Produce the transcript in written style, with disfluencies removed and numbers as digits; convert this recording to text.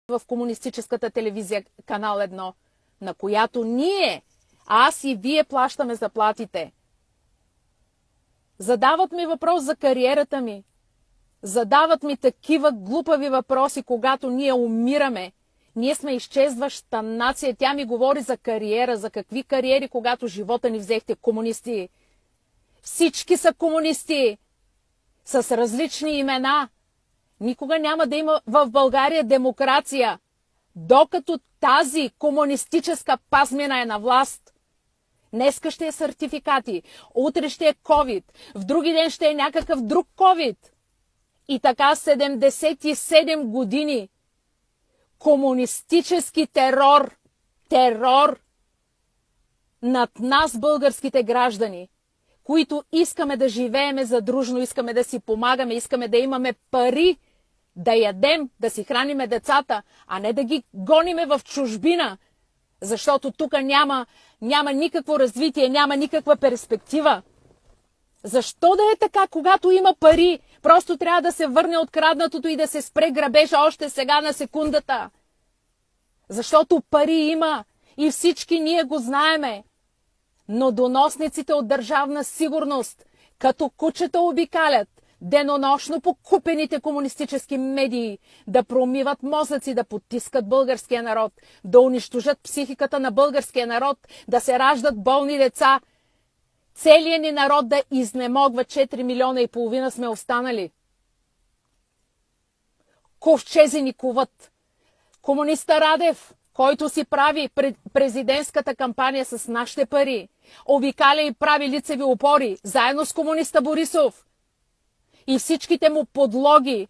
в комунистическата телевизия Канал 1, на която ние, аз и вие плащаме заплатите. Задават ми въпрос за кариерата ми. Задават ми такива глупави въпроси, когато ние умираме. Ние сме изчезваща нация. Тя ми говори за кариера. За какви кариери, когато живота ни взехте комунисти? Всички са комунисти. С различни имена. Никога няма да има в България демокрация, докато тази комунистическа пазмина е на власт. Днеска ще е сертификати, утре ще е COVID, в други ден ще е някакъв друг COVID. И така 77 години комунистически терор над нас, българските граждани, които искаме да живееме задружно, искаме да си помагаме, искаме да имаме пари, да ядем, да си храниме децата, а не да ги гониме в чужбина, защото тук няма никакво развитие, няма никаква перспектива. Защо да е така, когато има пари? Просто трябва да се върне откраднатото и да се спре грабежа още сега на секундата. Защото пари има и всички ние го знаеме. Но доносниците от Държавна сигурност, като кучета обикалят денонощно по купените комунистически медии, да промиват мозъци, да потискат българския народ, да унищожат психиката на българския народ, да се раждат болни деца. Целият ни народ да изнемогва, 4 милиона и половина сме останали. Ковчези ни куват. Комуниста Радев, който си прави президентската кампания с нашите пари, обикаля и прави лицеви опори, заедно с комуниста Борисов. И всичките му подлоги,